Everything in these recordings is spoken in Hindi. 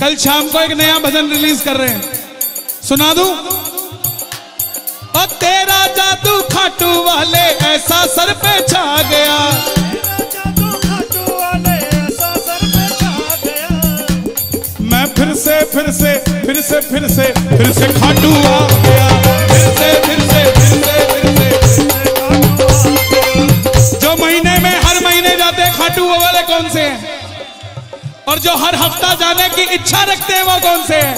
कल शाम को एक नया भजन रिलीज कर रहे हैं, सुना दूं? और तेरा जादू खाटू वाले ऐसा सर पे छा गया, मैं फिर से खाटू आ गया, फिर से जो महीने में हर महीने जाते खाटू वो वाले कौन से हैं, और जो हर हफ्ता जाने की इच्छा रखते हैं वो कौन से हैं?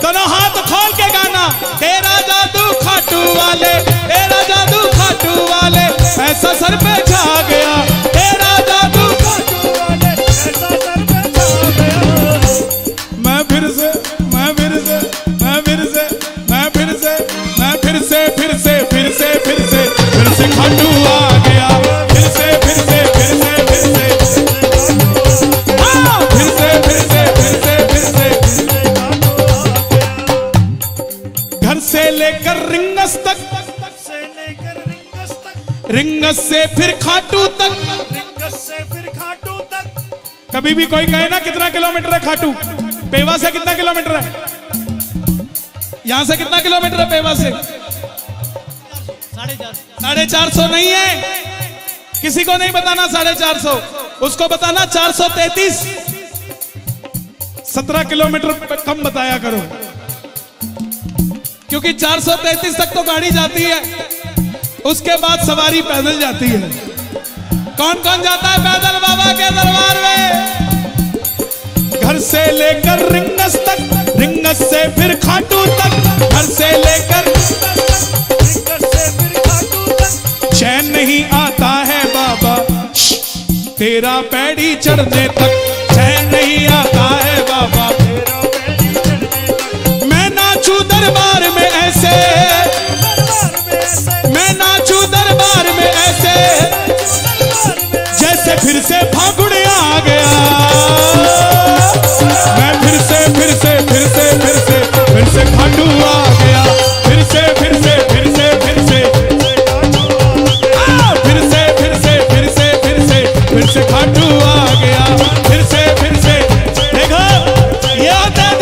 दोनों हाथ खोल के गाना, तेरा जादू खाटू वाले, तेरा जादू खाटू वाले ऐसा सर पे छा गया, तेरा जादू खाटू वाले ऐसा सर पे छा गया, मैं फिर से खाटू आ गया, फिर से घर से लेकर रिंगस तक, रिंगस से फिर खाटू तक, कभी भी कोई कहे ना कितना किलोमीटर है खाटू, पेवा से कितना किलोमीटर है, यहां से कितना किलोमीटर है पेवा से? 450 नहीं है, किसी को नहीं बताना 450, उसको बताना 433, 17 किलोमीटर कम बताया करो, क्योंकि 433 तक तो गाड़ी जाती है, उसके बाद सवारी पैदल जाती है। कौन कौन जाता है पैदल बाबा के दरबार में? घर से लेकर रिंगस तक, रिंगस से फिर खाटू तक, घर से लेकर चैन नहीं आता है बाबा तेरा पैड़ी चढ़ने तक, चैन नहीं आता है बाबा, मैं नाचू दरबार में ऐसे, मैं नाचू दरबार में ऐसे जैसे फिर से फागुन आ गया, मैं फिर से खाटू आ गया, फिर से खाटू आ गया, फिर से देखो ये होते हैं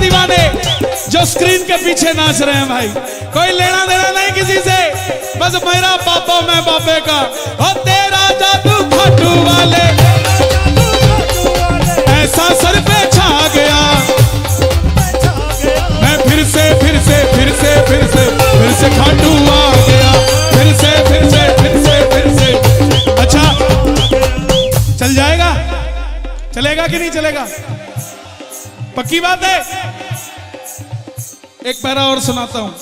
दीवाने जो स्क्रीन के पीछे नाच रहे हैं भाई, कोई लेना देना नहीं किसी से, बस मेरा पापा मैं बापे का, और तेरा जादू खाटू वाले ऐसा सर पे छा गया, मैं फिर से खाटू आ गया, फिर से अच्छा चल जाएगा, चलेगा कि नहीं चलेगा? पक्की बात है। एक पैरा और सुनाता हूं,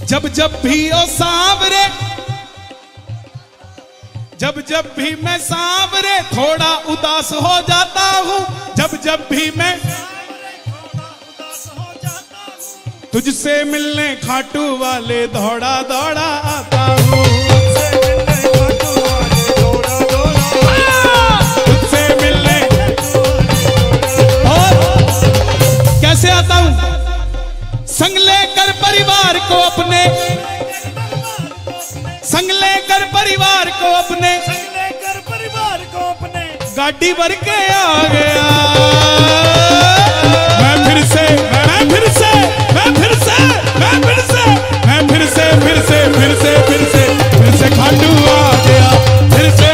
जब भी ओ सांवरे, जब भी मैं सांवरे थोड़ा उदास हो जाता हूं, जब भी मैं तुझसे मिलने खाटू वाले दौड़ा आता हूं, तुझसे मिलने और कैसे आता हूं? संग लेकर परिवार को अपने, संग लेकर परिवार को अपने गाड़ी भर के आ गया, मैं फिर से खाटू आ गया, फिर से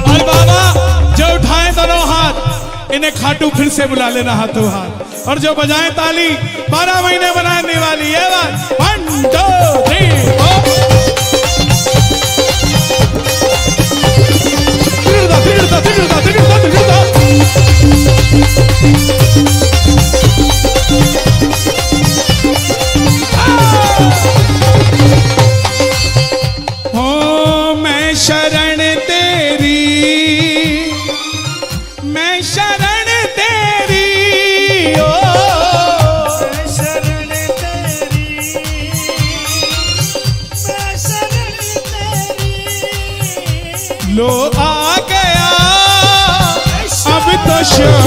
और बाबा जो उठाए दोनों हाथ इन्हें खाटू फिर से बुला लेना हाथों हाथ, और जो बजाए ताली 12 महीने बनाने वाली है बात, 1 2 3 हो मैं शरण तेरी, मैं शरण तेरी, ओ मैं शरण तेरी, मैं शरण तेरी, लो आ गया अब तो शाम,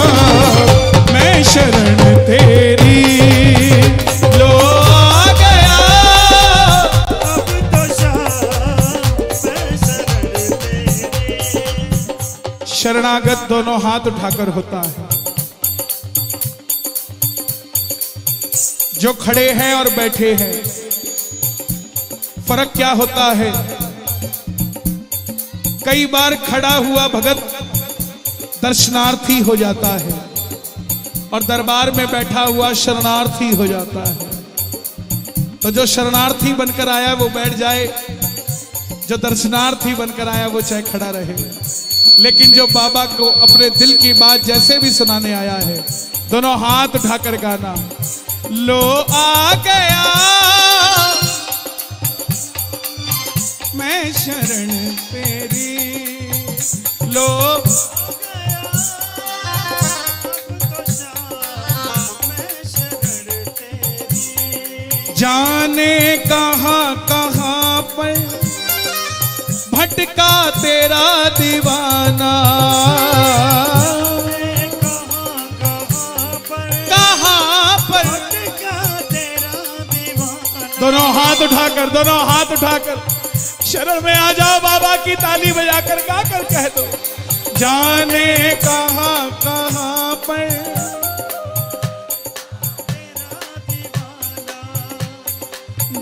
मैं शरण तेरी, लो आ गया अब तो शाम, शरणागत दोनों हाथ उठाकर होता है। जो खड़े हैं और बैठे हैं, फर्क क्या होता है? कई बार खड़ा हुआ भगत दर्शनार्थी हो जाता है और दरबार में बैठा हुआ शरणार्थी हो जाता है। तो जो शरणार्थी बनकर आया वो बैठ जाए, जो दर्शनार्थी बनकर आया वो चाहे खड़ा रहे। लेकिन जो बाबा को अपने दिल की बात जैसे भी सुनाने आया है, दोनों हाथ उठाकर गाना, लो आ गया मैं शरण तेरी, लो जाने कहां कहां पर भटका तेरा दीवाना, कहां पर दोनों हाथ उठाकर, दोनों हाथ उठाकर शरण में आ जाओ। बाबा की ताली बजाकर गाकर कह दो, जाने कहां कहां पर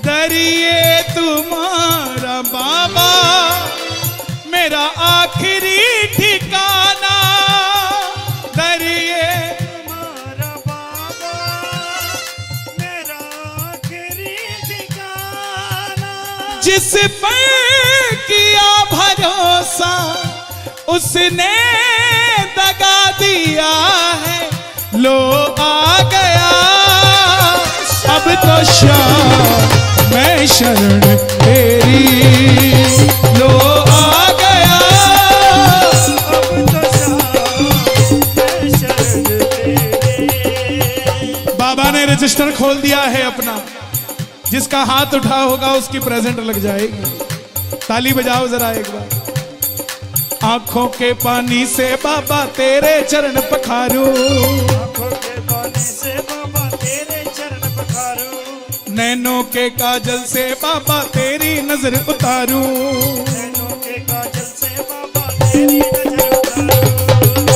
दरिए तुम्हारा बाबा मेरा आखिरी ठिकाना, दरिए तुम्हारा बाबा मेरा आखिरी ठिकाना, जिस पर किया भरोसा उसने दगा दिया है, लो आ गया अब तो शाम मैं शरण तेरी, लो आ गया अब तो शाम मैं शरण तेरी। बाबा ने रजिस्टर खोल दिया है अपना, जिसका हाथ उठा होगा उसकी प्रेजेंट लग जाएगी। ताली बजाओ जरा एक बार। आंखों के पानी से बाबा तेरे चरण पखारूं, आंखों के पानी से बाबा तेरे चरण पखारूं, नैनों के काजल से बाबा तेरी नजर उतारूं, नैनों के काजल से बाबा तेरी नजर उतारूं,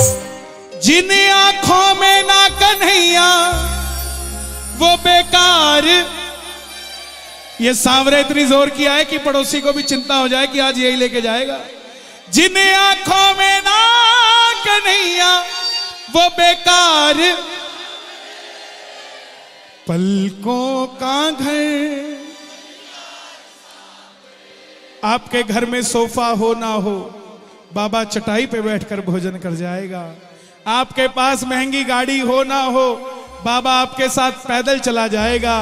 जिन आंखों में ना कन्हैया वो बेकार। ये सांवरे इतनी जोर किया है कि पड़ोसी को भी चिंता हो जाए कि आज यही लेके जाएगा। जिन आंखों में ना कन्हैया वो बेकार, पलकों का घर। आपके घर में सोफा हो ना हो, बाबा चटाई पे बैठकर भोजन कर जाएगा। आपके पास महंगी गाड़ी हो ना हो, बाबा आपके साथ पैदल चला जाएगा।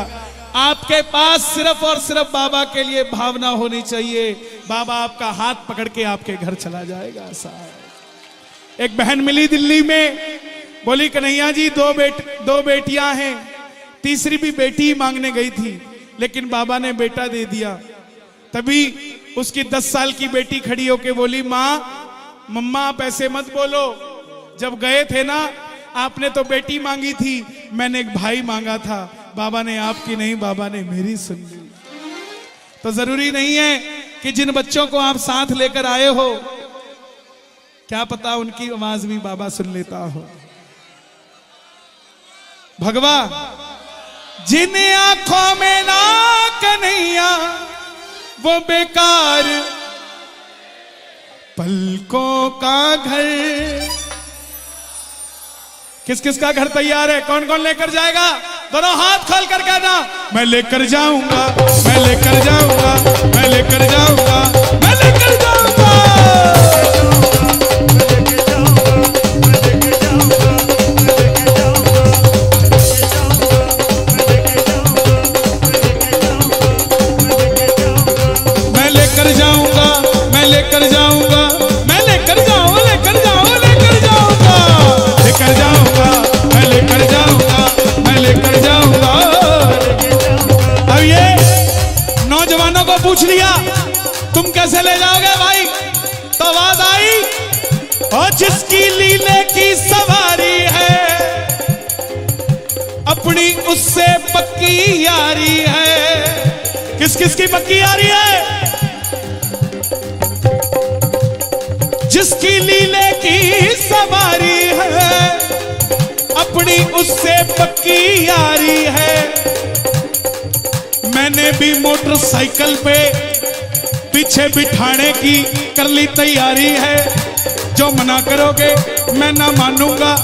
आपके पास सिर्फ और सिर्फ बाबा के लिए भावना होनी चाहिए, बाबा आपका हाथ पकड़ के आपके घर चला जाएगा। साहब, एक बहन मिली दिल्ली में, बोली कन्हैया जी दो बेटियां हैं, तीसरी भी बेटी मांगने गई थी, लेकिन बाबा ने बेटा दे दिया। तभी उसकी 10 साल की बेटी खड़ी होके बोली, माँ मम्मा आप ऐसे मत बोलो, जब गए थे ना आपने तो बेटी मांगी थी, मैंने एक भाई मांगा था, बाबा ने आपकी नहीं बाबा ने मेरी सुन ली। तो जरूरी नहीं है कि जिन बच्चों को आप साथ लेकर आए हो, क्या पता उनकी आवाज भी बाबा सुन लेता हो। भगवा, जिन आंखों में ना कन्हैया वो बेकार, पलकों का घर। किस किस का घर तैयार है? कौन कौन लेकर जाएगा? दोनों हाथ खोल कर कहना, मैं लेकर जाऊंगा, मैं लेकर जाऊंगा, मैं लेकर जाऊंगा, मैं लेकर जाऊंगा। मैं लेकर जाऊंगा, मैं लेकर जाऊंगा, मैं लेकर जाऊंगा, लेकर जाऊंगा, लेकर जाऊंगा, लेकर जाऊंगा, मैं लेकर जाऊंगा, मैं लेकर जाऊंगा। अब ये नौजवानों को पूछ लिया तुम कैसे ले जाओगे भाई, तो आवाज आई, और जिसकी लीले की सवारी है अपनी उससे पक्की यारी है। किस किस की पक्की यारी है? जिसकी लीले की अपनी उससे पक्की यारी है। मैंने भी मोटरसाइकिल पे पीछे बिठाने की कर ली तैयारी है। जो मना करोगे मैं ना मानूंगा,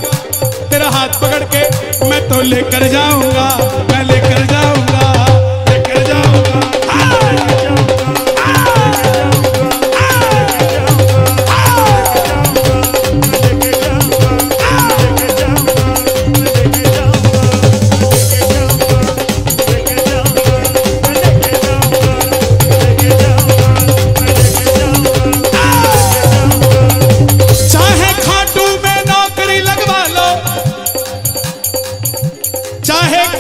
तेरा हाथ पकड़ के मैं तो लेकर जाऊंगा, मैं लेकर जाऊंगा, लेकर जाऊंगा।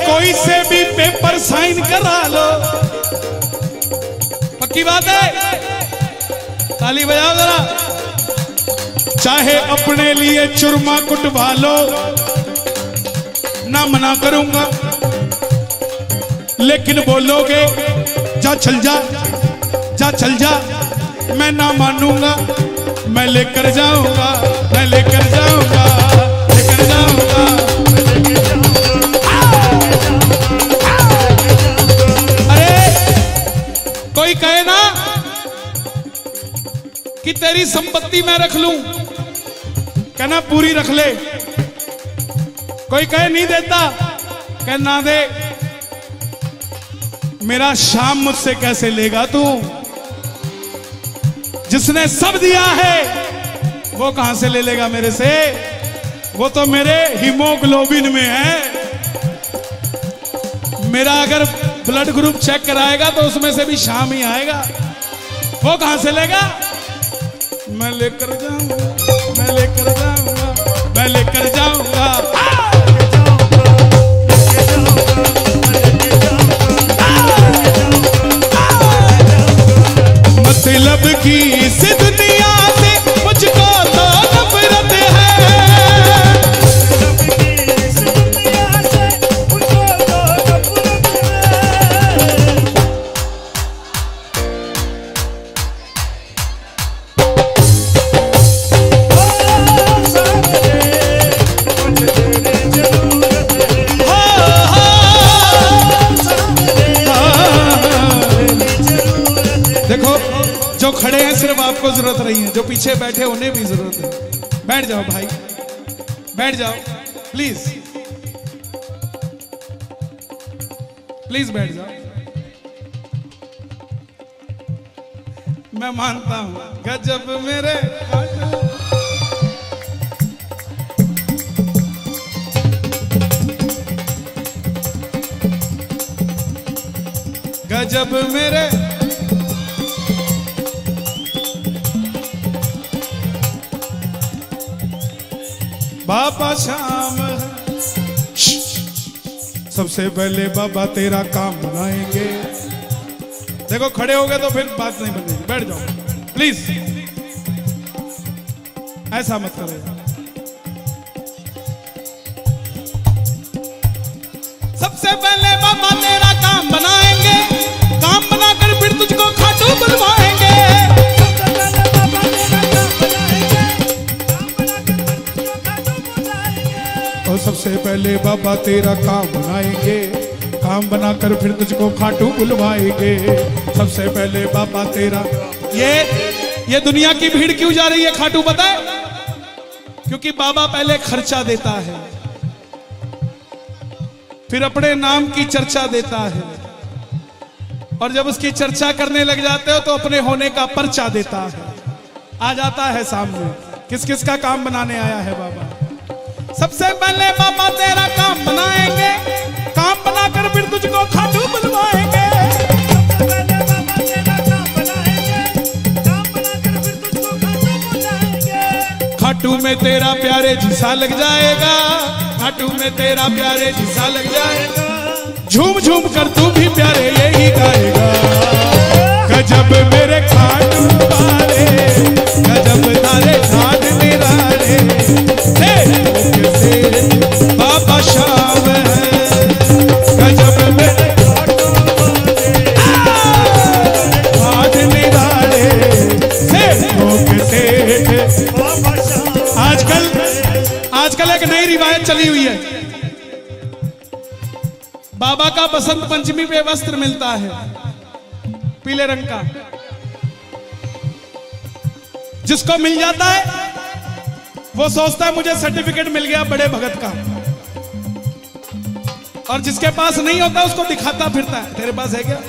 कोई से भी पेपर साइन करा लो, पक्की बात है, ताली बजाओ जरा। चाहे अपने लिए चुरमा कुटवा लो, ना मना करूंगा, लेकिन बोलोगे जा चल जा, जा चल जा, मैं ना मानूंगा, मैं लेकर जाऊंगा, मैं लेकर जाऊंगा, लेकर जाऊंगा। कोई कहे ना कि तेरी संपत्ति मैं रख लूं, कहना पूरी रख ले। कोई कहे नहीं देता, कह ना दे। मेरा शाम मुझसे कैसे लेगा तू? जिसने सब दिया है वो कहां से ले लेगा मेरे से? वो तो मेरे हीमोग्लोबिन में है। मेरा अगर ब्लड ग्रुप चेक कराएगा तो उसमें से भी शाम ही आएगा, वो कहां से लेगा? मैं लेकर जाऊंगा, मैं लेकर जाऊंगा, मैं लेकर जाऊंगा। मतलब की इस दुनिया से मुझको तो नफरत है। देखो जो खड़े हैं सिर्फ आपको जरूरत नहीं है, जो पीछे बैठे उन्हें भी जरूरत है। बैठ जाओ भाई, बैठ जाओ प्लीज, प्लीज बैठ जाओ। मैं मानता हूं गजब मेरे गजब मेरे बाबा शाम। सबसे पहले बाबा तेरा काम बनाएंगे। देखो खड़े हो गए तो फिर बात नहीं बनेगी, बैठ जाओ प्लीज, ऐसा मत करो। सबसे पहले बाबा तेरा काम बनाएंगे, काम बनाकर फिर तुझको खाटू बुलवाएंगे। और सबसे पहले बाबा तेरा काम बनाएंगे, काम बनाकर फिर तुझको खाटू बुलवाएंगे। सबसे पहले बाबा तेरा। ये दुनिया की भीड़ क्यों जा रही है खाटू पता है? क्योंकि बाबा पहले खर्चा देता है, फिर अपने नाम की चर्चा देता है, और जब उसकी चर्चा करने लग जाते हो तो अपने होने का पर्चा देता है। आ जाता है सामने किस किस का काम बनाने आया है बाबा। सबसे पहले बाबा तेरा काम बनाएंगे, काम बनाकर फिर तुझको खाटू बुलवाएंगे। खाटू में तेरा प्यारे जिसा लग जाएगा, खाटू में तेरा प्यारे जिसा लग जाएगा। झूम झूम कर तू भी प्यारे यही गाएगा। गजब मेरे खाटू वाले, गजब तारे घाट निराले, बाबा शाम है। गजब मेरे घाट निराले, आजकल एक नई रिवायत चली हुई है। बाबा का बसंत पंचमी पे वस्त्र मिलता है पीले रंग का, जिसको मिल जाता है वो सोचता है मुझे सर्टिफिकेट मिल गया बड़े भगत का, और जिसके पास नहीं होता उसको दिखाता फिरता है तेरे पास है क्या।